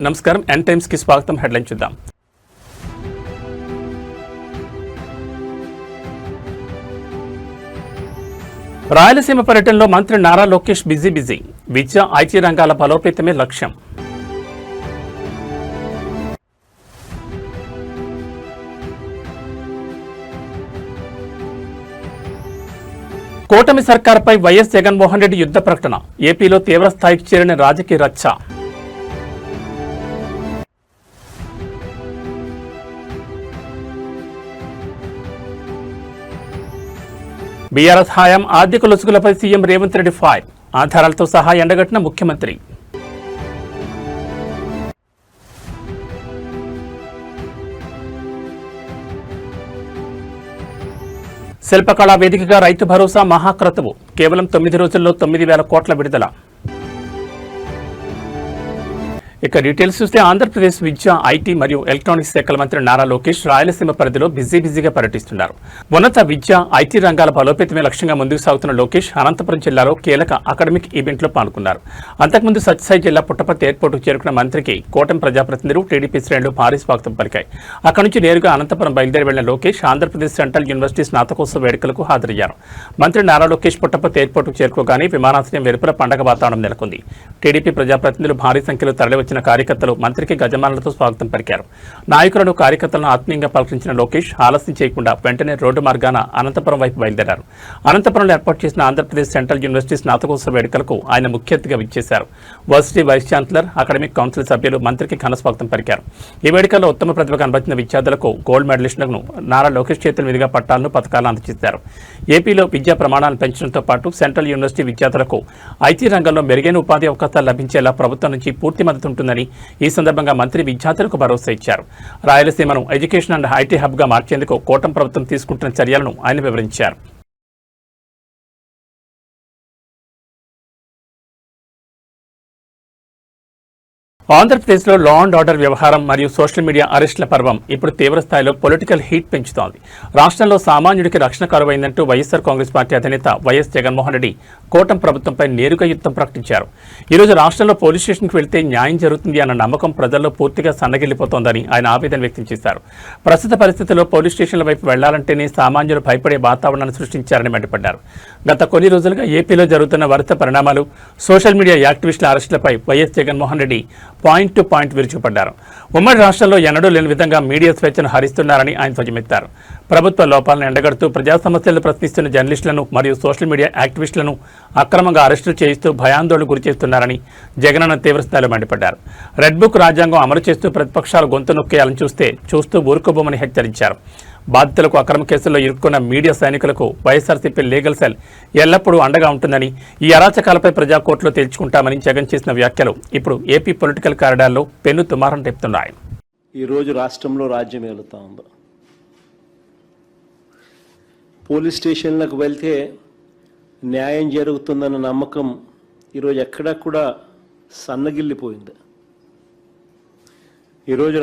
నమస్కారం n times కి స్వాగతం. హెడ్లైన్ చూద్దాం. రాయలసీమ పర్యటనలో మంత్రి Nara Lokesh busy. Vidya, IT రంగాల బలోపేతమే లక్ష్యం. కూటమి సర్కార్పై వైఎస్ జగన్మోహన్ రెడ్డి యుద్ధ ప్రకటన. ఏపీలో తీవ్ర స్థాయికి చేరిన రాజకీయ రచ్చ. బీఆర్ఎస్ హయాం ఆర్థిక లొసుగులపై సీఎం రేవంత్ రెడ్డి ఫైర్. ఆధారాలతో సహా ఎండగట్టిన ముఖ్యమంత్రి. శిల్పకళా వేదికగా రైతు భరోసా మహాక్రతువు. కేవలం 9 రోజుల్లో 9,000 కోట్ల విడుదల. ఇక డీటెయిల్స్ చూస్తే ఆంధ్రప్రదేశ్ విద్య, ఐటీ మరియు ఎలక్ట్రానిక్స్ శాఖల మంత్రి నారా లోకేష్ రాయలసీమ పరిధిలో బిజీగా పర్యటిస్తున్నారు. ఉన్నత విద్య, ఐటీ రంగాల బలోపేతమే లక్ష్యంగా ముందుకు సాగుతున్న లోకేష్ అనంతపురం జిల్లాలో కీలక అకాడమిక్ ఈవెంట్లో పాల్గొన్నారు. అంతకుముందు సత్యసాయి జిల్లా పుట్టపర్తి ఎయిర్పోర్టుకు చేరుకున్న మంత్రికి కూటమి ప్రజాప్రతినిధులు, టీడీపీ శ్రేణులు భారీ స్వాగతం పలికాయి. అక్కడి నుంచి నేరుగా అనంతపురం బయలుదేరి వెళ్లిన లోకేష్ ఆంధ్రప్రదేశ్ సెంట్రల్ యూనివర్సిటీ స్నాతకోత్సవ వేడుకలకు హాజరయ్యారు. మంత్రి నారా లోకేష్ పుట్టపర్తి ఎయిర్పోర్టుకు చేరుకోగానే విమానాశ్రయం వెలుపల పండగ వాతావరణం నెలకొంది. టీడీపీ ప్రజాప్రతినిధులు భారీ సంఖ్యలో తరలివచ్చిన కార్యకర్తలు మంత్రికి గజమాలతో స్వాగతం పలికారు. నాయకులను, కార్యకర్తలను ఆత్మీయంగా పలకరించిన లోకేష్ ఆలస్యం చేయకుండా వెంటనే రోడ్డు మార్గాన అనంతపురం వైపు బయలుదేరారు. అనంతపురంలో ఏర్పాటు చేసిన ఆంధ్రప్రదేశ్ సెంట్రల్ యూనివర్సిటీ స్నాతకోత్సవ వేడుకలకు ఆయన ముఖ్య అతిథిగా విచ్చేశారు. Varsity vice chancellor, academic council సభ్యులు మంత్రికి ఘన స్వాగతం పలికారు. ఈ వేడుకల్లో ఉత్తమ ప్రతిభ కనబరిచిన విద్యార్థులకు గోల్డ్ మెడలిస్టులను నారా లోకేష్ చేతుల మీదుగా పట్టాలను, పథకాలను అందజేశారు. ఏపీలో విద్యా ప్రమాణాలను పెంచడంతో పాటు సెంట్రల్ యూనివర్సిటీ విద్యార్థులకు ఐటీ రంగంలో మెరుగైన ఉపాధి అవకాశాలు లభించేలా ప్రభుత్వం నుంచి పూర్తి మద్దతు ఉంటుందని ఈ సందర్భంగా మంత్రి విద్యార్థులకు భరోసా ఇచ్చారు. రాయలసీమను ఎడ్యుకేషన్ అండ్ ఐటీ హబ్గా మార్చేందుకు కూటమి ప్రభుత్వం తీసుకుంటున్న చర్యలను ఆయన వివరించారు. ఆంధ్రప్రదేశ్లో లా అండ్ ఆర్డర్ వ్యవహారం మరియు సోషల్ మీడియా అరెస్టుల పర్వం ఇప్పుడు తీవ్ర స్థాయిలో పొలిటికల్ హీట్ పెంచుతోంది. రాష్ట్రంలో సామాన్యుడికి రక్షణ కరువైందంటూ వైఎస్ఆర్ కాంగ్రెస్ పార్టీ అధినేత వైఎస్ జగన్మోహన్ రెడ్డి కూటమి ప్రభుత్వంపై నేరుగా యుద్ధం ప్రకటించారు. ఈరోజు రాష్ట్రంలో పోలీస్ స్టేషన్కి వెళ్తే న్యాయం జరుగుతుంది అన్న నమ్మకం ప్రజల్లో పూర్తిగా సన్నగిల్లిపోతోందని ఆయన ఆవేదన వ్యక్తం చేశారు. ప్రస్తుత పరిస్థితుల్లో పోలీస్ స్టేషన్ల వైపు వెళ్లాలంటేనే సామాన్యులు భయపడే వాతావరణాన్ని సృష్టించారని మండిపడ్డారు. గత కొన్ని రోజులుగా ఏపీలో జరుగుతున్న వరుస పరిణామాలు, సోషల్ మీడియా యాక్టివిస్టుల అరెస్టులపై YS Jaganmohan Reddy point to point విరుచుకుపడ్డారు. ఉమ్మడి రాష్ట్రంలో ఎన్నడూ లేని విధంగా మీడియా స్వేచ్ఛను హరిస్తున్నారని ఆయన ధ్వజమెత్తారు. ప్రభుత్వ లోపాలను ఎండగడుతూ ప్రజా సమస్యలను ప్రశ్నిస్తున్న జర్నలిస్టులను మరియు సోషల్ మీడియా యాక్టివిస్టులను అక్రమంగా అరెస్టులు చేయిస్తూ భయాందోళన గురిచేస్తున్నారని జగనన్న తీవ్రస్థాయిలో మండిపడ్డారు. రెడ్ బుక్ రాజ్యాంగం అమలు చేస్తూ ప్రతిపక్షాలు గొంతు నొక్కేయాలని చూస్తూ ఊరుకోబోమని హెచ్చరించారు. బాధితులకు అక్రమ కేసుల్లో ఇరుక్కున్న మీడియా సైనికులకు వైఎస్ఆర్సీపీ లీగల్ సెల్ ఎల్లప్పుడూ అండగా ఉంటుందని, ఈ అరాచకాలపై ప్రజా కోర్టులో తేల్చుకుంటామని జగన్ చేసిన వ్యాఖ్యలు ఇప్పుడు ఏపీ పొలిటికల్ కారిడార్లో పెను దుమారం రేపుతున్నాయి. ఈరోజు రాష్ట్రంలో రాజ్యం ఏలుతా ఉంది. పోలీస్ స్టేషన్లకు వెళ్తే న్యాయం జరుగుతుందన్న నమ్మకం ఈరోజు ఎక్కడా కూడా సన్నగిల్లిపోయింది. ఈరోజు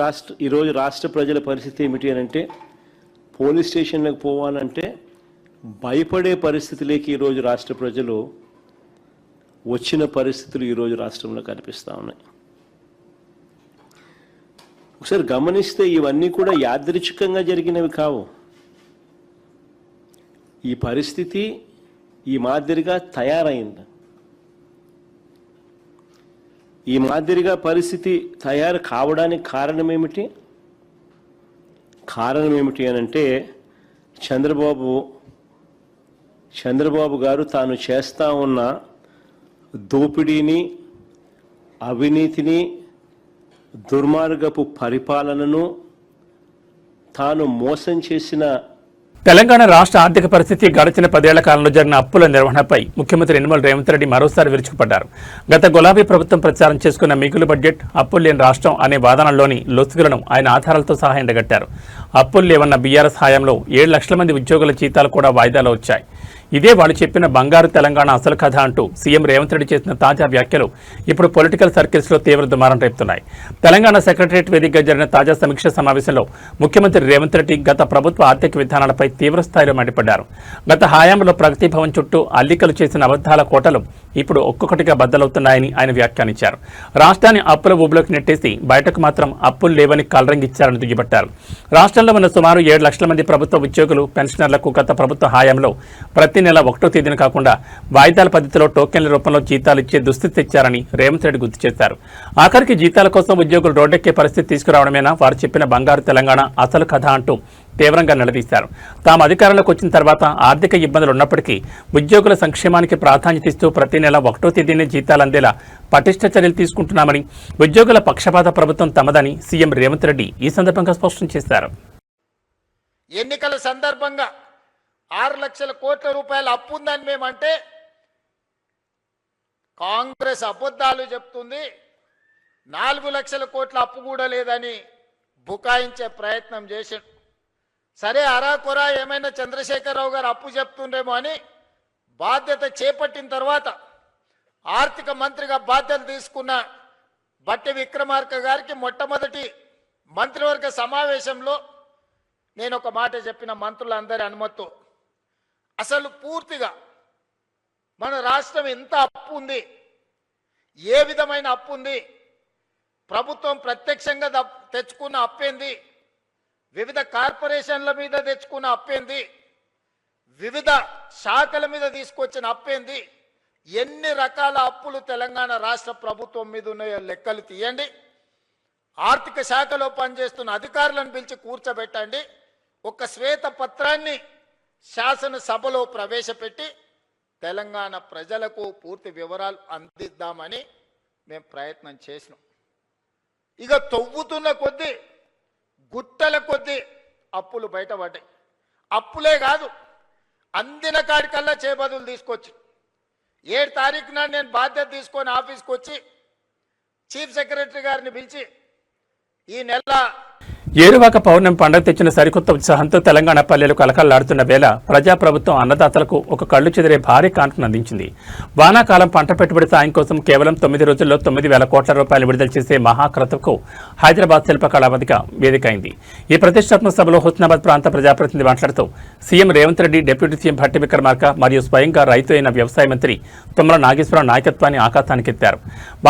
రాష్ట్ర ప్రజల పరిస్థితి ఏమిటి అని అంటే, పోలీస్ స్టేషన్లకు పోవాలంటే భయపడే పరిస్థితిలోకి ఈరోజు రాష్ట్ర ప్రజలు వచ్చిన పరిస్థితులు ఈరోజు రాష్ట్రంలో కనిపిస్తూ ఉన్నాయి. ఒకసారి గమనిస్తే ఇవన్నీ కూడా యాదృచ్ఛికంగా జరిగినవి కావు. ఈ పరిస్థితి ఈ మాదిరిగా తయారైంది. ఈ మాదిరిగా పరిస్థితి తయారు కావడానికి కారణం ఏమిటి అని అంటే, చంద్రబాబు గారు తాను చేస్తూ ఉన్న దోపిడీని, అవినీతిని, దుర్మార్గపు పరిపాలనను, తాను మోసం చేసిన తెలంగాణ రాష్ట్ర ఆర్థిక పరిస్థితి, గడిచిన 10 ఏళ్ల కాలంలో జరిగిన అప్పుల నిర్వహణపై ముఖ్యమంత్రి యనమల రేవంత్ రెడ్డి మరోసారి విరుచుకుపడ్డారు. గత గులాబీ ప్రభుత్వం ప్రచారం చేసుకున్న మిగులు బడ్జెట్, అప్పులు లేని రాష్ట్రం అనే వాదనలోని లొసుగులను ఆయన ఆధారాలతో సహా ఎండగట్టారు. అప్పులు లేవన్న బీఆర్ఎస్ హయాంలో 7 లక్షల మంది ఉద్యోగుల జీతాలు కూడా వాయిదాలో వచ్చాయి. ఇదే వాళ్ళు చెప్పిన బంగారు తెలంగాణ అసలు కథ అంటూ సీఎం రేవంత్ రెడ్డి చేసిన తాజా వ్యాఖ్యలు ఇప్పుడు పొలిటికల్ సర్కిల్స్లో తీవ్ర దుమారం రేపుతున్నాయి. తెలంగాణ సెక్రటరియట్ వేదికగా జరిగిన తాజా సమీక్ష సమావేశంలో ముఖ్యమంత్రి రేవంత్ రెడ్డి గత ప్రభుత్వ ఆర్థిక విధానాలపై తీవ్ర స్థాయిలో మండిపడ్డారు. గత హయాంలో ప్రగతి భవన్ చుట్టూ అల్లికలు చేసిన అబద్ధాల కోటలు ఇప్పుడు ఒక్కొక్కటిగా బద్దలవుతున్నాయని ఆయన వ్యాఖ్యానించారు. రాష్ట్రాన్ని అప్పుల ఊబిలోకి నెట్టేసి బయటకు మాత్రం అప్పులు లేవని కలరంగిచ్చారని దుయ్యబట్టారు. రాష్ట్రంలో ఉన్న సుమారు 7 లక్షల మంది ప్రభుత్వ ఉద్యోగులు పెన్షనర్లకు గత ప్రభుత్వ హయాంలో ప్రతి నెల 1వ తేదీన కాకుండా వాయిదాల పద్ధతిలో టోకెన్ల రూపంలో జీతాలు ఇచ్చే దుస్థితి తెచ్చారని రేవంత్ రెడ్డి గుర్తు చేశారు. ఆఖరికి జీతాల కోసం ఉద్యోగులు రోడ్డెక్కే పరిస్థితి తీసుకురావడమేనా వారు చెప్పిన బంగారు తెలంగాణ అసలు కథ అంటూ తీవ్రంగా నిలదీశారు. తాము అధికారంలోకి వచ్చిన తర్వాత ఆర్థిక ఇబ్బందులు ఉన్నప్పటికీ ఉద్యోగుల సంక్షేమానికి ప్రాధాన్యత ఇస్తూ ప్రతి నెల 1వ తేదీనే జీతాలు అందేలా పటిష్ట చర్యలు తీసుకుంటున్నామని, ఉద్యోగుల పక్షపాత ప్రభుత్వం తమదని సీఎం రేవంత్ రెడ్డి ఈ సందర్భంగా స్పష్టం చేశారు. ఎన్నికల సందర్భంగా 6 లక్షల కోట్ల రూపాయల అప్పు ఉందని మేమంటే కాంగ్రెస్ అబద్ధాలు చెప్తుంది. 4 లక్షల కోట్ల అప్పు కూడా లేదని బుకాయించే ప్రయత్నం చేశాడు. సరే అరాకొరా ఏమైనా చంద్రశేఖరరావు గారు అప్పు చెప్తుండేమో అని బాధ్యత చేపట్టిన తర్వాత ఆర్థిక మంత్రిగా బాధ్యత తీసుకున్న బట్టి విక్రమార్క గారికి మొట్టమొదటి మంత్రివర్గ సమావేశంలో నేను ఒక మాట చెప్పిన, మంత్రులందరి అనుమతితో అసలు పూర్తిగా మన రాష్ట్రం ఎంత అప్పు ఉంది, ఏ విధమైన అప్పు ఉంది, ప్రభుత్వం ప్రత్యక్షంగా తెచ్చుకున్న అప్పేంది, వివిధ కార్పొరేషన్ల మీద తెచ్చుకున్న అప్పేంది, వివిధ శాఖల మీద తీసుకొచ్చిన అప్పేంది, ఎన్ని రకాల అప్పులు తెలంగాణ రాష్ట్ర ప్రభుత్వం మీద ఉన్నాయో లెక్కలు తీయండి. ఆర్థిక శాఖలో పనిచేస్తున్న అధికారులను పిలిచి కూర్చోబెట్టండి. ఒక శ్వేత పత్రాన్ని శాసనసభలో ప్రవేశపెట్టి తెలంగాణ ప్రజలకు పూర్తి వివరాలు అందిద్దామని మేము ప్రయత్నం చేసినాం. ఇక తవ్వుతున్న కొద్దీ గుట్టల కొద్దీ అప్పులు బయటపడ్డాయి. అప్పులే కాదు, అందిన కాడికల్లా చేబదులు తీసుకొచ్చి 7 తారీఖు నాడు నేను బాధ్యత తీసుకొని ఆఫీస్కి వచ్చి చీఫ్ సెక్రటరీ గారిని పిలిచి ఈ నెల ఏరువాక పౌర్ణమి పండుగ తెచ్చిన సరికొత్త ఉత్సాహంతో తెలంగాణ పల్లెలు కలకల్లాడుతున్న వేళ ప్రజాప్రభుత్వం అన్నదాతలకు ఒక కళ్లు చెదిరే భారీ కానుకను అందించింది. వానాకాలం పంట పెట్టుబడి సాయం కోసం కేవలం 9 రోజుల్లో 9,000 కోట్ల రూపాయలు విడుదల చేసే మహాక్రతుకు హైదరాబాద్ శిల్పకళా వేదిక అయింది. ఈ ప్రతిష్టాత్మక సభలో హుస్నాబాద్ ప్రాంత ప్రజాప్రతినిధి మాట్లాడుతూ CM Revanth Reddy, deputy CM Bhatti Vikramarka మరియు స్వయంగా రైతు అయిన వ్యవసాయ మంత్రి తుమ్మల నాగేశ్వరరావు నాయకత్వాన్ని ఆకాశానికెత్తారు.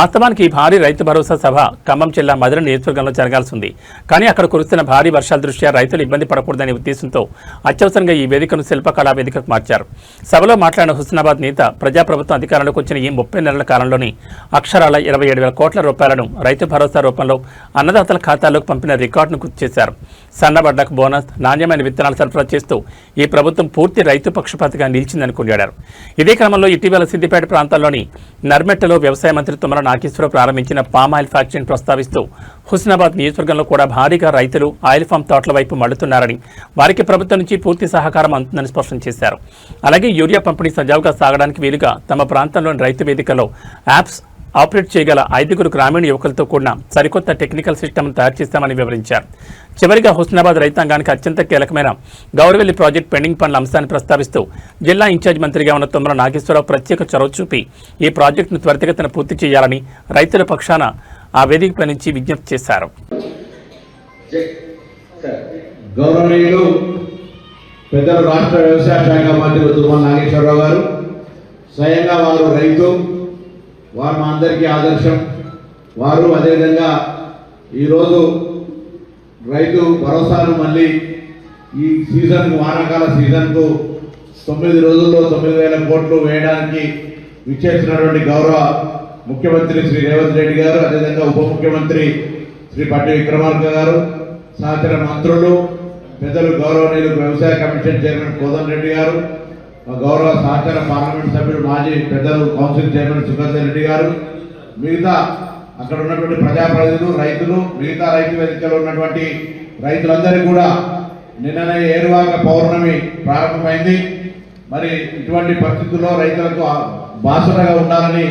వాస్తవానికి ఈ భారీ రైతు భరోసా సభ ఖమ్మం జిల్లా మధుర నియోజకవర్గంలో జరగాల్సి ఉంది. కానీ అక్కడ కురుస్తున్న భారీ వర్షాల దృష్ట్యా రైతులు ఇబ్బంది పడకూడదనే ఉద్దేశంతో అత్యవసరంగా ఈ వేదికను శిల్పకళా వేదికకు మార్చారు. సభలో మాట్లాడిన హుస్నాబాద్ నేత, ప్రజాప్రభుత్వం అధికారంలోకి వచ్చిన ఈ 30 నెలల కాలంలోని అక్షరాల 27,000 కోట్ల రూపాయలను రైతు భరోసా రూపంలో అన్నదాతల ఖాతాల్లోకి పంపిన రికార్డును గుర్తు చేశారు. సన్నబడ్డకు బోనస్, నాణ్యమైన విత్తనాలు సరఫరా చేస్తూ ఈ ప్రభుత్వం పూర్తి రైతు పక్షపాతిగా నిలిచిందని కొనియాడారు. ఇదే క్రమంలో ఇటీవల సిద్దిపేట ప్రాంతాల్లోని నర్మెట్టలో వ్యవసాయ మంత్రి తుమ్మల నాగేశ్వరరావు ప్రారంభించిన పామాయిల్ ఫ్యాక్టరీని ప్రస్తావిస్తూ హుస్నాబాద్ నియోజకవర్గంలో కూడా భారీగా రైతులు ఆయిల్ ఫామ్ తోటల వైపు మళ్లుతున్నారని, వారికి ప్రభుత్వం నుంచి పూర్తి సహకారం అందుతుందని స్పష్టం చేశారు. అలాగే యూరియా పంపిణీ సజావుగా సాగడానికి వీలుగా తమ ప్రాంతంలోని రైతు వేదికలో యాప్స్ ఆపరేట్ చేయగల 5 గ్రామీణ యువకులతో కూడిన సరికొత్త టెక్నికల్ సిస్టమ్ను తయారు చేస్తామని వివరించారు. చివరిగా హుస్నాబాద్ రైతాంగానికి అత్యంత కీలకమైన గౌరవెల్లి ప్రాజెక్టు పెండింగ్ పనుల అంశాన్ని ప్రస్తావిస్తూ జిల్లా ఇన్ఛార్జ్ మంత్రిగా ఉన్న తుమ్మల నాగేశ్వరరావు ప్రత్యేక చొరవ చూపి ఈ ప్రాజెక్టును త్వరితగతిన పూర్తి చేయాలని రైతుల పక్షాన ఆ వేదికపై నుంచి విజ్ఞప్తి చేశారు. గౌరవనీయులు పెద్దలు రాష్ట్ర వ్యవసాయ శాఖ మంత్రి తుమ్మల నాగేశ్వరరావు గారు స్వయంగా వారు రైతు, వారు మా అందరికీ ఆదర్శం. వారు అదేవిధంగా ఈరోజు రైతు భరోసాను మళ్ళీ ఈ సీజన్కు, వానాకాల సీజన్కు 9 రోజుల్లో 9,000 కోట్లు వేయడానికి విచ్చేసినటువంటి గౌరవ ముఖ్యమంత్రి శ్రీ రేవంత్ రెడ్డి గారు, అదేవిధంగా ఉప ముఖ్యమంత్రి శ్రీ భట్టి విక్రమార్క గారు, సహచర మంత్రులు, పెద్దలు గౌరవనీయులు వ్యవసాయ కమిషన్ చైర్మన్ కోదండ రెడ్డి గారు, గౌరవ సహచర పార్లమెంట్ సభ్యులు మాజీ పెద్దలు కౌన్సిల్ చైర్మన్ సుఖర్జన్ రెడ్డి గారు, మిగతా అక్కడ ఉన్నటువంటి ప్రజాప్రతినిధులు, రైతులు, మిగతా రైతు వేదికలో ఉన్నటువంటి రైతులందరికీ కూడా నిన్ననే ఏరువాక పౌర్ణమి ప్రారంభమైంది. మరి ఇటువంటి పరిస్థితుల్లో రైతులకు బాసటగా ఉండాలని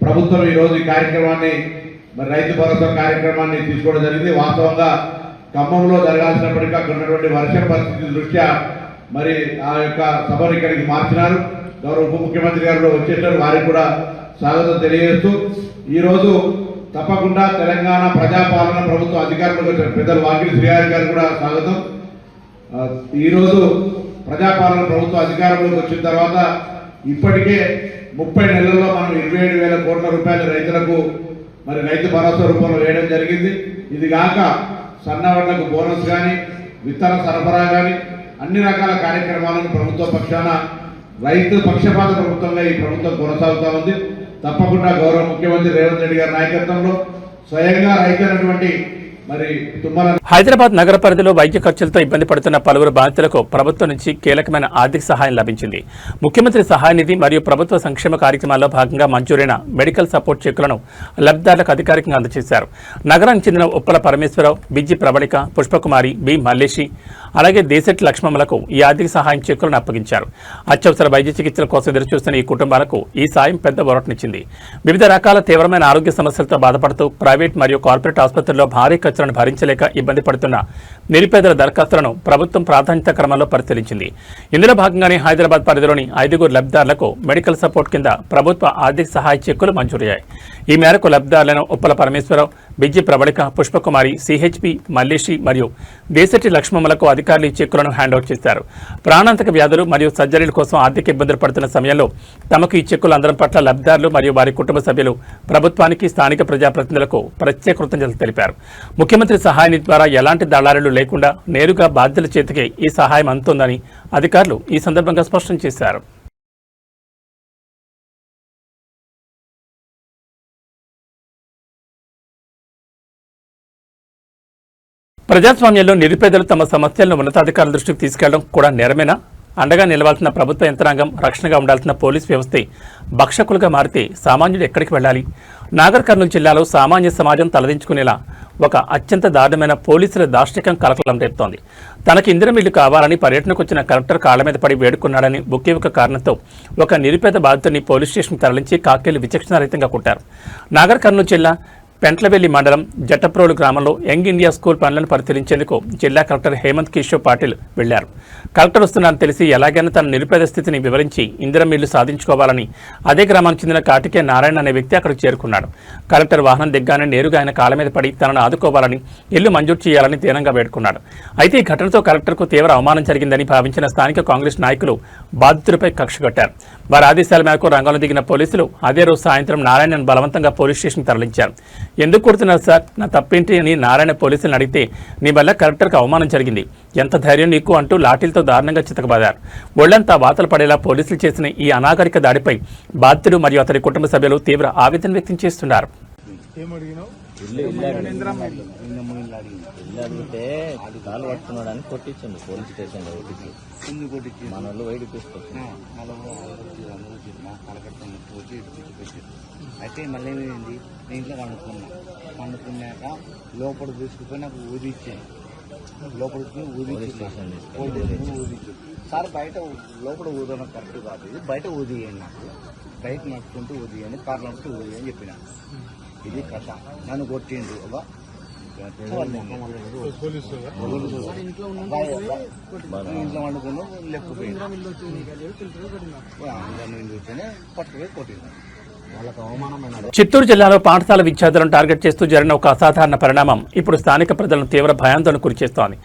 ప్రభుత్వం ఈరోజు ఈ కార్యక్రమాన్ని, మరి రైతు భరోసా కార్యక్రమాన్ని తీసుకోవడం జరిగింది. వాస్తవంగా ఖమ్మంలో జరగాల్సినప్పటికీ అక్కడ ఉన్నటువంటి వర్ష పరిస్థితి దృష్ట్యా మరి ఆ యొక్క సభను ఇక్కడికి మార్చినారు. గౌరవ ఉప ముఖ్యమంత్రి గారు వచ్చేసారు, వారికి కూడా స్వాగతం తెలియజేస్తూ ఈరోజు తప్పకుండా తెలంగాణ ప్రజాపాలన ప్రభుత్వ అధికారులకు వచ్చిన పెద్దలు వాకిలి శ్రీహరి గారు కూడా స్వాగతం. ఈరోజు ప్రజాపాలన ప్రభుత్వ అధికారంలోకి వచ్చిన తర్వాత ఇప్పటికే 30 నెలల్లో మనం 27,000 కోట్ల రూపాయలు రైతులకు మరి రైతు భరోసా రూపంలో వేయడం జరిగింది. ఇది కాక సన్నవడ్లకు బోనస్ కానీ, విత్తన సరఫరా కానీ అన్ని రకాల కార్యక్రమాలను ప్రభుత్వ పక్షాన రైతు పక్షపాత ప్రభుత్వంగా ఈ ప్రభుత్వం కొనసాగుతూ ఉంది. తప్పకుండా గౌరవ ముఖ్యమంత్రి రేవంత్ రెడ్డి గారి నాయకత్వంలో స్వయంగా రైతైనటువంటి మరి తుమ్మల హైదరాబాద్ నగర పరిధిలో వైద్య ఖర్చులతో ఇబ్బంది పడుతున్న పలువురు బాధితులకు ప్రభుత్వం నుంచి కీలకమైన ఆర్థిక సహాయం లభించింది. ముఖ్యమంత్రి సహాయ నిధి మరియు ప్రభుత్వ సంక్షేమ కార్యక్రమాల్లో భాగంగా మంజూరైన మెడికల్ సపోర్ట్ చెక్కులను లబ్ధిదారులకు అధికారికంగా అందజేశారు. నగరానికి చెందిన ఉప్పల పరమేశ్వరరావు, బిజ్జి ప్రవళిక, పుష్పకుమారి, బి మల్లేషి, అలాగే దేశెట్టి లక్ష్మమ్మలకు ఈ ఆర్థిక సహాయం చెక్కులను అప్పగించారు. అత్యవసర వైద్య చికిత్సల కోసం ఎదురుచూస్తున్న ఈ కుటుంబాలకు ఈ సాయం పెద్ద ఊరటనిచ్చింది. వివిధ రకాల తీవ్రమైన ఆరోగ్య సమస్యలతో బాధపడుతూ ప్రైవేట్ మరియు కార్పొరేట్ ఆసుపత్రుల్లో భారీ ఖర్చులను భరించలేక ఇబ్బంది పడుతున్న నిరుపేదల దరఖాస్తులను ప్రభుత్వం ప్రాధాన్యత క్రమంలో పరిశీలించింది. ఇందులో భాగంగానే హైదరాబాద్ పరిధిలోని 5 లబ్ధిదారులకు మెడికల్ సపోర్ట్ కింద ప్రభుత్వ ఆర్థిక సహాయ చెక్కులు మంజూరయ్యాయి. ఈ మేరకు లబ్ధిదారులను ఉప్పల పరమేశ్వరరావు, బిజ్జి ప్రవళిక, పుష్పకుమారి, సిహెచ్పి మల్లేషి మరియు దేశెట్టి లక్ష్మమ్మలకు అధికారులు ఈ చెక్కులను హ్యాండ్ఓవర్ చేశారు. ప్రాణాంతక వ్యాధులు మరియు సర్జరీల కోసం ఆర్థిక ఇబ్బందులు పడుతున్న సమయంలో తమకు ఈ చెక్కులు అందడం పట్ల లబ్ధిదారులు మరియు వారి కుటుంబ సభ్యులు ప్రభుత్వానికి, స్థానిక ప్రజాప్రతినిధులకు ప్రత్యేక కృతజ్ఞతలు తెలిపారు. ముఖ్యమంత్రి సహాయ నిధి ద్వారా ఎలాంటి దళారులు లేకుండా నేరుగా బాధ్యుల చేతికే ఈ సహాయం అందుతుందని అధికారులు ఈ సందర్భంగా స్పష్టం చేశారు. ప్రజాస్వామ్యంలో నిరుపేదలు తమ సమస్యలను ఉన్నతాధికారుల దృష్టికి తీసుకెళ్లడం కూడా నేరమేనా? అండగా నిలవాల్సిన ప్రభుత్వ యంత్రాంగం, రక్షణగా ఉండాల్సిన పోలీస్ వ్యవస్థే భక్షకులుగా మారితే సామాన్యుడు ఎక్కడికి వెళ్ళాలి? నాగర్ కర్నూలు జిల్లాలో సామాన్య సమాజం తలదించుకునేలా ఒక అత్యంత దారుణమైన పోలీసుల దాష్టికం కలకలం రేపుతోంది. తనకి ఇందిరమిల్లు కావాలని పర్యటనకు వచ్చిన కలెక్టర్ కాళ్ల మీద పడి వేడుకున్నాడని ఒకే ఒక కారణంతో ఒక నిరుపేద బాధితుడిని పోలీస్ స్టేషన్కి తరలించి కాకేలు విచక్షణారహితంగా కొట్టారు. నాగర్ కర్నూలు జిల్లా పెంట్లవెల్లి మండలం జట్టప్రోలు గ్రామంలో యంగ్ ఇండియా స్కూల్ పనులను పరిశీలించేందుకు జిల్లా కలెక్టర్ హేమంత్ కిషోర్ పాటిల్ వెళ్లారు. కలెక్టర్ వస్తున్నారని తెలిసి ఎలాగైనా తన నిరుపేద స్థితిని వివరించి ఇందిరమిల్లు సాధించుకోవాలని అదే గ్రామానికి చెందిన కాటికే నారాయణ అనే వ్యక్తి అక్కడికి చేరుకున్నాడు. కలెక్టర్ వాహనం దిగ్గానే నేరుగా ఆయన కాళ్ళ మీద పడి తనను ఆదుకోవాలని, ఇల్లు మంజూరు చేయాలని తీవ్రంగా వేడుకున్నాడు. అయితే ఈ ఘటనతో కలెక్టర్కు తీవ్ర అవమానం జరిగిందని భావించిన స్థానిక కాంగ్రెస్ నాయకులు బాధితులపై కక్ష కట్టారు. వారి ఆదేశాల మేరకు రంగంలో దిగిన పోలీసులు అదే రోజు సాయంత్రం నారాయణను బలవంతంగా పోలీస్ స్టేషన్కి తరలించారు. ఎందుకు కొడుతున్నారు సార్, నా తప్పేంటి అని నారాయణ పోలీసులను అడిగితే, నీ వల్ల కలెక్టర్కి అవమానం జరిగింది, ఎంత ధైర్యం నీకు అంటూ లాఠీలతో దారుణంగా చితకబాదారు. ఒళ్లంతా వాతలు పడేలా పోలీసులు చేసిన ఈ అనాగరిక దాడిపై బాధితుడు మరియు అతని కుటుంబ సభ్యులు తీవ్ర ఆవేదన వ్యక్తం చేస్తున్నారు. అడిగితే కాలు పట్టుకున్నాడని కొట్టించండి పోలీస్ స్టేషన్ కొట్టించి మన వాళ్ళు వైపు తీసుకొచ్చి అయితే మళ్ళీ ఏమైంది, నేను ఇంట్లో పండుకున్నాక లోపల తీసుకుపోయి నాకు ఊదిచ్చాను. లోపలికి ఊదిచ్చు సార్, బయట లోపల ఊదడం కరెక్ట్ కాదు, ఇది బయట ఊదియండి, నాకు బైక్ నడుచుకుంటూ ఊదియండి, కార్ నడుచుకుంటూ ఊదియని చెప్పిన. ఇది కథ, నన్ను కొట్టిండు. ఇంట్లో వండుకున్నాం, లేకపోయింది పట్టుకుపోయి కొట్టింది. చిత్తూరు జిల్లాలో పాఠశాల విద్యార్థులను టార్గెట్ చేస్తూ జరిగిన ఒక అసాధారణ పరిణామం ఇప్పుడు స్థానిక ప్రజలను తీవ్ర భయాందోళనకు గురిచేస్తోంది.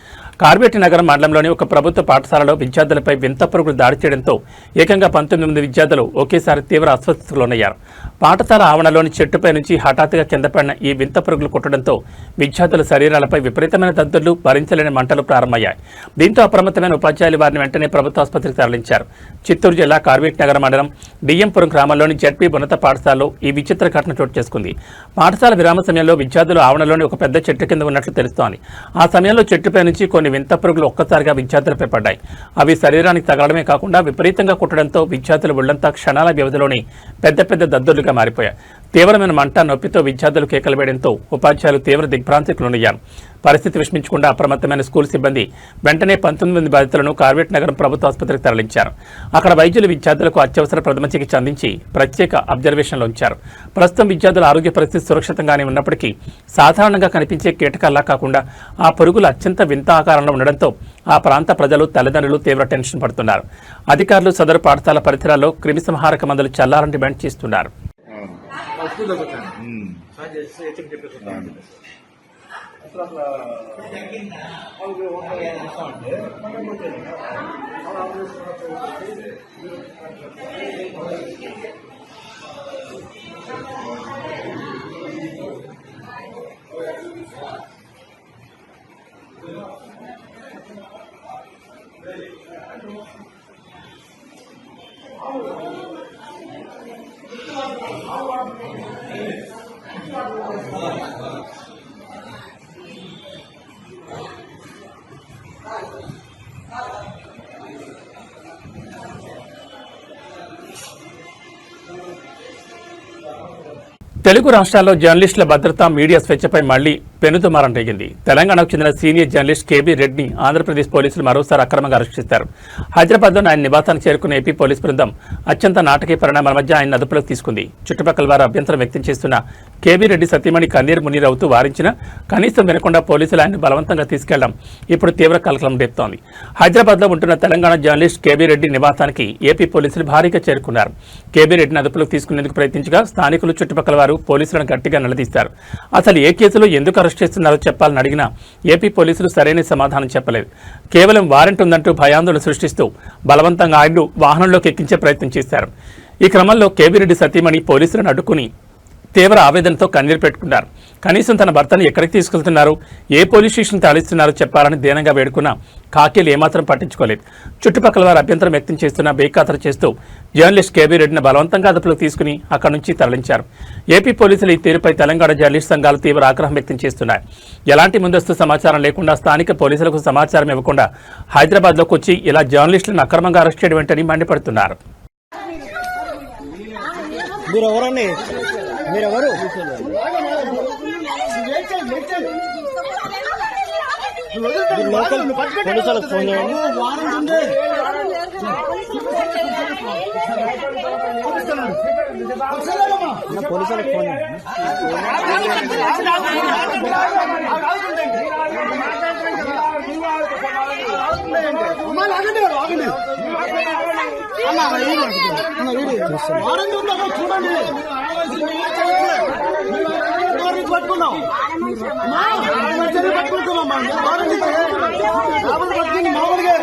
కార్వేటి నగరం మండలంలోని ఒక ప్రభుత్వ పాఠశాలలో విద్యార్థులపై వింత పురుగులు దాడి చేయడంతో ఏకంగా 19 విద్యార్థులు ఒకేసారి తీవ్ర అస్వస్థతకు లోనయ్యారు. పాఠశాల ఆవరణలోని చెట్టుపై నుంచి హఠాత్తుగా కింద పడిన ఈ వింత పురుగులు కుట్టడంతో విద్యార్థుల శరీరాలపై విపరీతమైన దద్దుర్లు, భరించలేని మంటలు ప్రారంభమయ్యాయి. దీంతో అప్రమత్తమైన ఉపాధ్యాయులు వారిని వెంటనే ప్రభుత్వ ఆసుపత్రికి తరలించారు. చిత్తూరు జిల్లా కార్వేటి నగర మండలం డిఎంపురం గ్రామంలోని జడ్పీ ఉన్నత పాఠశాలలో ఈ విచిత్ర ఘటన చోటు చేసుకుంది. పాఠశాల విరామ సమయంలో విద్యార్థులు ఆవరణలోని ఒక పెద్ద చెట్టు కింద ఉన్నట్లు తెలుస్తోంది. ఆ సమయంలో చెట్టుపై నుంచి కొన్ని వింత పురుగులు ఒక్కసారిగా విద్యార్థులపై పడ్డాయి. అవి శరీరానికి తగలడమే కాకుండా విపరీతంగా కుట్టడంతో విద్యార్థుల ఒళ్లంతా క్షణాల వ్యవధిలోనే పెద్ద పెద్ద దద్దుర్లుగా మారిపోయాయి. తీవ్రమైన మంట నొప్పితో విద్యార్థులు కేకలు వేయడంతో ఉపాధ్యాయులు తీవ్ర దిగ్భ్రాంతికి లోనయ్యారు. పరిస్థితి విషమించకుండా అప్రమత్తమైన స్కూల్ సిబ్బంది వెంటనే 19 మంది బాధితులను కార్వేట్ నగరం ప్రభుత్వ ఆసుపత్రికి తరలించారు. అక్కడ వైద్యులు విద్యార్థులకు అత్యవసర ప్రథమ చికిత్స అందించి ప్రత్యేక అబ్జర్వేషన్లో ఉంచారు. ప్రస్తుతం విద్యార్థుల ఆరోగ్య పరిస్థితి సురక్షితంగానే ఉన్నప్పటికీ సాధారణంగా కనిపించే కీటకాల్లా కాకుండా ఆ పురుగులు అత్యంత వింత ఆకారంలో ఉండడంతో ఆ ప్రాంత ప్రజలు తల్లిదండ్రులు తీవ్ర టెన్షన్ పడుతున్నారు. అధికారులు సదరు పాఠశాల పరిసరాల్లో క్రిమిసంహారక మందులు చల్లాలని డిమాండ్ చేస్తున్నారు. తెలుగు రాష్ట్రాల్లో జర్నలిస్టుల భద్రత, మీడియా స్వేచ్ఛపై మళ్లీ పెనుదుమారం రేగింది. తెలంగాణకు చెందిన సీనియర్ జర్నలిస్ట్ కేబీ రెడ్డిని ఆంధ్రప్రదేశ్ పోలీసులు మరోసారి అక్రమంగా అరెస్ట్ చేశారు. హైదరాబాద్లోని ఆయన నివాసానికి చేరుకున్న ఏపీ పోలీసు బృందం అత్యంత నాటకీయ పరిణామాల మధ్య ఆయన అదుపులోకి తీసుకుంది. చుట్టుపక్కల వారు అభ్యంతరం వ్యక్తం చేస్తున్న కేబీ రెడ్డి సతీమణి కన్నీరు మున్నీరవుతూ వారించిన కనీసం వినకుండా పోలీసులు ఆయన్ని బలవంతంగా తీసుకెళ్లడం ఇప్పుడు తీవ్ర కలకలం రేపుతోంది. హైదరాబాద్లో ఉంటున్న తెలంగాణ జర్నలిస్ట్ కేబీ రెడ్డి నివాసానికి ఏపీ పోలీసులు భారీగా చేరుకున్నారు. కేబీ రెడ్డిని అదుపులోకి తీసుకునేందుకు ప్రయత్నించగా స్థానికులు, చుట్టుపక్కల వారు పోలీసులను గట్టిగా నిలదీశారు. అసలు ఏ కేసులో ఎందుకు అరెస్ట్ చేస్తున్నారో చెప్పాలని అడిగినా ఏపీ పోలీసులు సరైన సమాధానం చెప్పలేదు. కేవలం వారెంట్ ఉందంటూ భయాందోళన సృష్టిస్తూ బలవంతంగా ఆయన్ను వాహనంలోకి ఎక్కించే ప్రయత్నం చేశారు. ఈ క్రమంలో కేబీ రెడ్డి సతీమణి పోలీసులను అడ్డుకుని తీవ్ర ఆవేదనతో కన్నీరు పెట్టుకున్నారు. కనీసం తన భర్తను ఎక్కడికి తీసుకెళ్తున్నారు, ఏ పోలీస్ స్టేషన్ తరలిస్తున్నారో చెప్పాలని దీనంగా వేడుకున్నా కాకీలు ఏమాత్రం పట్టించుకోలేదు. చుట్టుపక్కల వారు అభ్యంతరం వ్యక్తం చేస్తున్న బేఖాతరు చేస్తూ జర్నలిస్ట్ కేబీ రెడ్డిని బలవంతంగా అదుపులోకి తీసుకుని అక్కడి నుంచి తరలించారు. ఏపీ పోలీసులు ఈ తీరుపై తెలంగాణ జర్నలిస్ట్ సంఘాలు తీవ్ర ఆగ్రహం వ్యక్తం చేస్తున్నాయి. ఎలాంటి ముందస్తు సమాచారం లేకుండా స్థానిక పోలీసులకు సమాచారం ఇవ్వకుండా హైదరాబాద్లోకి వచ్చి ఇలా జర్నలిస్టులను అక్రమంగా అరెస్ట్ చేయడం ఏంటని మండిపడుతున్నారు. మీరెవరు? లోకల్ పోలీసులకు ఫోన్ చేయండి. పోలీసులకు ఫోన్ చేయండి. పట్టుకున్నాం మామూలుగా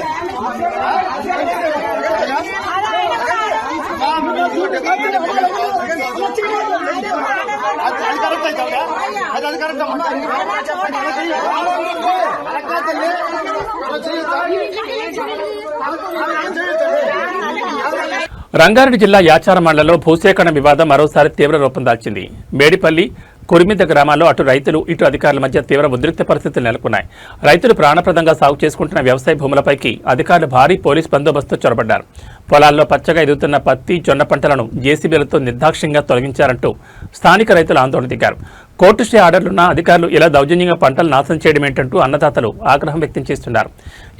రంగారెడ్డి జిల్లా యాచారం మండలంలో భూసేకరణ వివాదం మరోసారి తీవ్ర రూపం దాల్చింది. మేడిపల్లి, కురిమిద్ద గ్రామాల్లో అటు రైతులు, ఇటు అధికారుల మధ్య తీవ్ర ఉద్రిక్త పరిస్థితులు నెలకొన్నాయి. రైతులు ప్రాణప్రదంగా సాగు చేసుకుంటున్న వ్యవసాయ భూములపైకి అధికారులు భారీ పోలీస్ బందోబస్తు చొరబడ్డారు. పొలాల్లో పచ్చగా ఎదుగుతున్న పత్తి, జొన్న పంటలను జేసీబీలతో నిర్దాక్ష్యంగా తొలగించారంటూ స్థానిక రైతులు ఆందోళన దిగారు. కోర్టు స్టే ఆర్డర్లున్న అధికారులు ఇలా దౌర్జన్యంగా పంటలు నాశనం చేయడం ఏంటంటూ అన్నదాతలు ఆగ్రహం వ్యక్తం చేస్తున్నారు.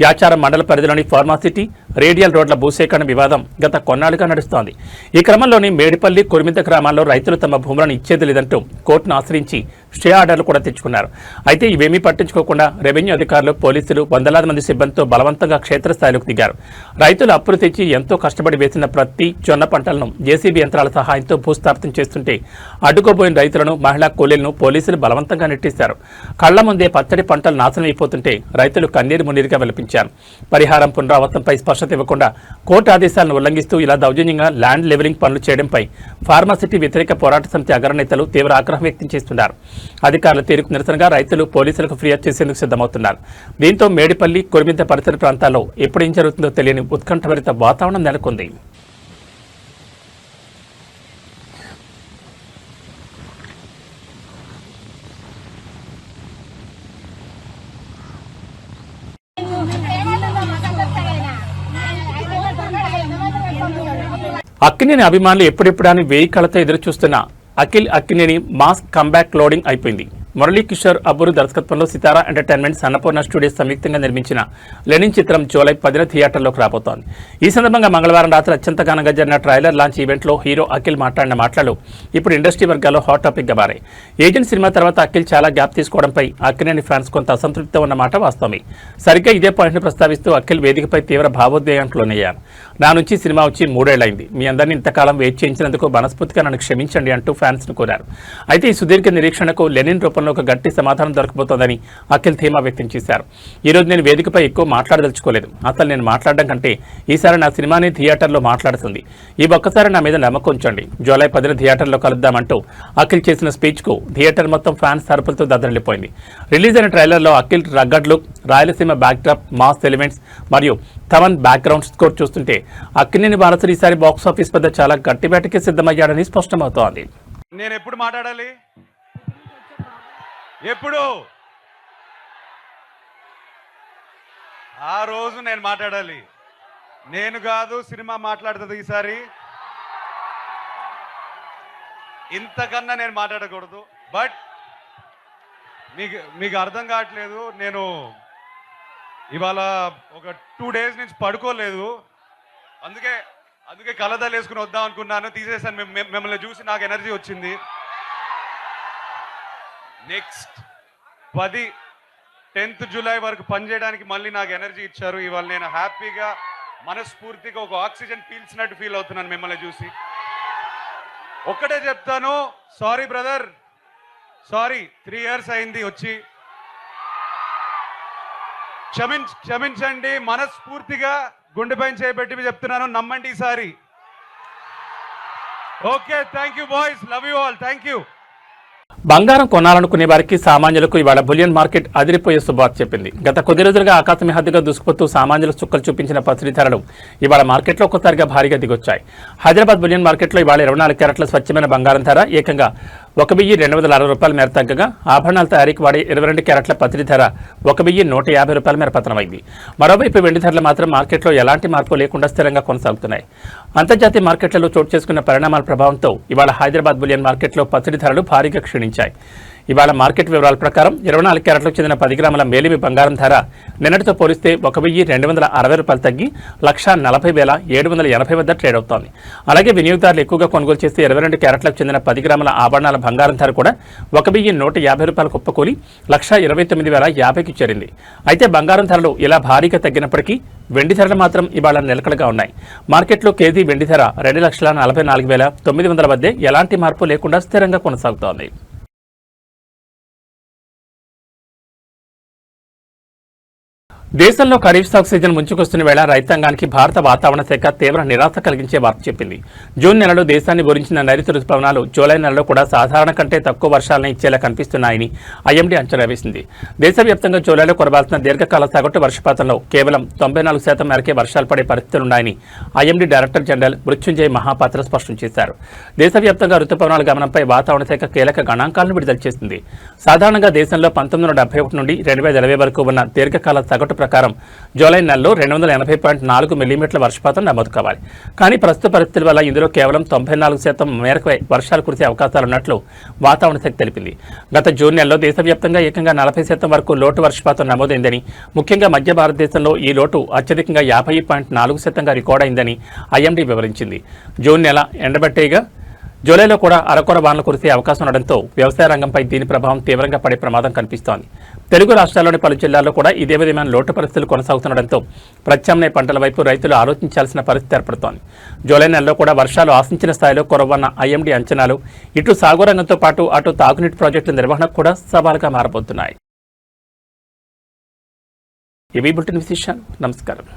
యాచారం మండల పరిధిలోని ఫార్మాసిటీ, రేడియల్ రోడ్ల భూసేకరణ వివాదం గత కొన్నాళ్లుగా నడుస్తోంది. ఈ క్రమంలోని మేడిపల్లి, కురిమిద్ద గ్రామాల్లో రైతులు తమ భూములను ఇచ్చేది లేదంటూ కోర్టును ఆశ్రయించి స్టే ఆర్డర్లు కూడా తెచ్చుకున్నారు. అయితే ఇవేమీ పట్టించుకోకుండా రెవెన్యూ అధికారులు, పోలీసులు వందలాది మంది సిబ్బందితో బలవంతంగా క్షేత్రస్థాయిలోకి దిగారు. రైతులు అప్పులు తెచ్చి ఎంతో కష్టపడి వేసిన ప్రతి జొన్న పంటలను జేసీబీ యంత్రాల సహాయంతో భూస్థాపితం చేస్తుంటే అడ్డుకోబోయిన రైతులను, మహిళా కూలీలను పోలీసులు బలవంతంగా నెట్టేశారు. కళ్ల ముందే పచ్చడి పంటలు నాశనం అయిపోతుంటే రైతులు కన్నీరు మున్నీరుగా విలపించారు. పరిహారం, పునరావృతంపై స్పష్టత ఇవ్వకుండా కోర్టు ఆదేశాలను ఉల్లంఘిస్తూ ఇలా దౌర్జన్యంగా ల్యాండ్ లెవెలింగ్ పనులు చేయడంపై ఫార్మాసిటీ వ్యతిరేక పోరాట సమితి అగ్రనేతలు తీవ్ర ఆగ్రహం వ్యక్తం చేస్తున్నారు. అధికారుల తీరుకు నిరసనగా రైతులు పోలీసులకు ఫిర్యాదు చేసేందుకు సిద్ధమవుతున్నారు. దీంతో మేడిపల్లి, కురిమిద్ద పరిసర ప్రాంతాల్లో ఎప్పుడేం జరుగుతుందో తెలియని ఉత్కంఠభరిత వాతావరణం నెలకొంది. అక్కినేని అభిమానులు ఎప్పుడెప్పుడని వేయి కళ్ళతో ఎదురు చూస్తున్న Akhil Akkineni mass comeback loading అయిపోయింది. మురళీ కిషోర్ అబ్బూరు దర్శకత్వంలో సితారా ఎంటర్టైన్మెంట్స్ అన్నపూర్ణ స్టూడియోస్ సంయుక్తంగా నిర్మించిన లెనిన్ చిత్రం జూలై 10న థియేటర్లోకి రాబోతోంది. ఈ సందర్భంగా మంగళవారం రాత్రి అత్యంత ఘనంగా జరిగిన ట్రైలర్ లాంచ్ ఈవెంట్లో హీరో అఖిల్ మాట్లాడిన మాటలు ఇప్పుడు ఇండస్ట్రీ వర్గాల్లో హాట్ టాపిక్గా మారాయి. ఏజెంట్ సినిమా తర్వాత అఖిల్ చాలా గ్యాప్ తీసుకోవడంపై అక్కినేని ఫ్యాన్స్ కొంత అసంతృప్తితో ఉన్నమాట వాస్తవమే. సరిగ్గా ఇదే పాయింట్ను ప్రస్తావిస్తూ అఖిల్ వేదికపై తీవ్ర భావోద్వేగానికి లోనయ్యారు. నా నుంచి సినిమా వచ్చి 3 ఏళ్లైంది. మీ అందరినీ ఇంతకాలం వెయిట్ చేయించినందుకు మనస్ఫూర్తిగా నన్ను క్షమించండి అంటూ ఫ్యాన్స్ను కోరారు. అయితే ఈ సుదీర్ఘ నిరీక్షణకు లెనిన్ రూపంలో ఒక గట్టి సమాధానం దొరకబోతోందని అఖిల్ ధీమా వ్యక్తం చేశారు. ఈ రోజు నేను వేదికపై ఎక్కువ మాట్లాడదలుచుకోలేదు. అసలు నేను మాట్లాడడం కంటే ఈసారి నా సినిమాని థియేటర్లో మాట్లాడుతుంది. ఈ ఒక్కసారి నా మీద నమ్మకం ఉంచండి. జూలై 10న థియేటర్లో కలుద్దామంటూ అఖిల్ చేసిన స్పీచ్కు థియేటర్ మొత్తం ఫ్యాన్స్ తరపులతో దద్దరిల్లిపోయింది. రిలీజ్ అయిన ట్రైలర్లో Akhil rugged look, Rayalaseema backdrop, mass elements మరియు తమన్ బ్యాక్గ్రౌండ్ స్కోర్ చూస్తుంటే అక్కినేని వారసుడు ఈసారి బాక్సాఫీస్ వద్ద చాలా గట్టి వేటకి సిద్ధమయ్యాడని స్పష్టమవుతోంది. నేను ఎప్పుడు మాట్లాడాలి? ఎప్పుడు? ఆ రోజు నేను మాట్లాడాలి. నేను కాదు, సినిమా మాట్లాడుతుంది ఈసారి. ఇంతకన్నా నేను మాట్లాడకూడదు. బట్ మీకు అర్థం కావట్లేదు. నేను ఇవాళ ఒక 2 days నుంచి పడుకోలేదు. అందుకే కలదాలు వేసుకుని వద్దాం అనుకున్నాను. తీసేసాను. మిమ్మల్ని చూసి నాకు ఎనర్జీ వచ్చింది. నెక్స్ట్ 10th జూలై వరకు పనిచేయడానికి మళ్ళీ నాకు ఎనర్జీ ఇచ్చారు. ఇవాళ నేను హ్యాపీగా మనస్ఫూర్తిగా ఒక ఆక్సిజన్ పీల్చినట్టు ఫీల్ అవుతున్నాను మిమ్మల్ని చూసి. ఒక్కటే చెప్తాను, సారీ బ్రదర్, సారీ. 3 years అయింది వచ్చి. క్షమించండి. మనస్ఫూర్తిగా గుండెపైన చేయబెట్టి చెప్తున్నాను, నమ్మండి ఈసారి. Okay, thank you boys, love you all, thank you. బంగారం కొనాలనుకునే వారికి సామాన్యులకు ఇవాళ బులియన్ మార్కెట్ అదిరిపోయే శుభార్త చెప్పింది. గత కొద్ది రోజులుగా ఆకాశమే హద్దుగా దూసుకుపోతూ సామాన్యుల చుక్కలు చూపించిన పసిడి ధరలు ఇవాళ మార్కెట్లో ఒక్కసారిగా భారీగా దిగొచ్చాయి. హైదరాబాద్ బులియన్ మార్కెట్లో ఇవాళ 24 క్యారెట్ల స్వచ్ఛమైన బంగారం ధర ఏకంగా 1,260 రూపాయల మేర తగ్గగా, ఆభరణాల తయారీకి వాడే 22 క్యారెట్ల పసిడి ధర 1,150 రూపాయల మేర పతనమైంది. మరోవైపు వెండి ధరలు మాత్రం మార్కెట్లో ఎలాంటి మార్పు లేకుండా స్థిరంగా కొనసాగుతున్నాయి. అంతర్జాతీయ మార్కెట్లలో చోటు చేసుకున్న పరిణామాల ప్రభావంతో ఇవాళ హైదరాబాద్ బులియన్ మార్కెట్లో పసిడి ధరలు భారీగా క్షీణించాయి. ఇవాళ మార్కెట్ వివరాల ప్రకారం 24 క్యారెట్లకు చెందిన 10 గ్రాముల మేలిమి బంగారం ధర నిన్నటితో పోలిస్తే 1,260 రూపాయలు తగ్గి 1,40,780 వద్ద ట్రేడ్ అవుతోంది. అలాగే వినియోగదారులు ఎక్కువగా కొనుగోలు చేసే 22 క్యారెట్లకు చెందిన 10 గ్రాముల ఆభరణాల బంగారం ధర కూడా 1,150 రూపాయలు కుప్పకూలి 1,29,050కి చేరింది. అయితే బంగారం ధరలు ఇలా భారీగా తగ్గినప్పటికీ వెండి ధరలు మాత్రం ఇవాళ నిలకడగా ఉన్నాయి. మార్కెట్లో కేజీ వెండి ధర 2,44,900 వద్దే ఎలాంటి మార్పు లేకుండా స్థిరంగా కొనసాగుతోంది. దేశంలో ఖరీఫ్ సాగు సీజన్ ముంచుకొస్తున్న వేళ రైతాంగానికి భారత వాతావరణ శాఖ తీవ్ర నిరాశ కలిగించే వార్త చెప్పింది. జూన్ నెలలో దేశాన్ని గురించిన నైరుతి రుతుపవనాలు జూలై నెలలో కూడా సాధారణ కంటే తక్కువ వర్షాలను ఇచ్చేలా కనిపిస్తున్నాయని ఐఎండీ అంచనా వేసింది. దేశవ్యాప్తంగా జూలైలో కురవాల్సిన దీర్ఘకాల సగటు వర్షపాతంలో కేవలం 94% మేరకే వర్షాలు పడే పరిస్థితులున్నాయని IMD director general Mrutyunjay Mohapatra స్పష్టం చేశారు. దేశవ్యాప్తంగా రుతుపవనాల గమనంపై వాతావరణ శాఖ కీలక గణాంకాలను విడుదల చేసింది. సాధారణంగా దేశంలో 1971 నుండి 2020 వరకు ఉన్న దీర్ఘకాల సగటు ప్రకారం జూలై నెలలో 280.4 మిల్లీమీటర్ల వర్షపాతం నమోదు కావాలి. కానీ ప్రస్తుత పరిస్థితుల వల్ల ఇందులో కేవలం 94% మేరకు వర్షాలు కురిసే అవకాశాలున్నట్లు వాతావరణ శాఖ తెలిపింది. గత జూన్ నెలలో దేశవ్యాప్తంగా ఏకంగా 40% వరకు లోటు వర్షపాతం నమోదైందని, ముఖ్యంగా మధ్య భారతదేశంలో ఈ లోటు అత్యధికంగా 50.4% రికార్డైందని ఐఎండీ వివరించింది. జూన్ నెల ఎండబట్టేగా జూలైలో కూడా అరకొర వానలు కురిసే అవకాశం ఉండడంతో వ్యవసాయ రంగంపై దీని ప్రభావం తీవ్రంగా పడే ప్రమాదం కనిపిస్తోంది. తెలుగు రాష్ట్రాల్లోని పలు జిల్లాల్లో కూడా ఇదే విధమైన లోటు పరిస్థితులు కొనసాగుతుండడంతో ప్రత్యామ్నాయ పంటల వైపు రైతులు ఆలోచించాల్సిన పరిస్థితి ఏర్పడుతోంది. జూలై నెలలో కూడా వర్షాలు ఆశించిన స్థాయిలో కురవన్న ఐఎండీ అంచనాలు ఇటు సాగు రంగంతో పాటు అటు తాగునీటి ప్రాజెక్టుల నిర్వహణకు కూడా సవాలుగా మారబోతున్నాయి. ఇవి బులెటిన్ విశేషాలు. నమస్కారం.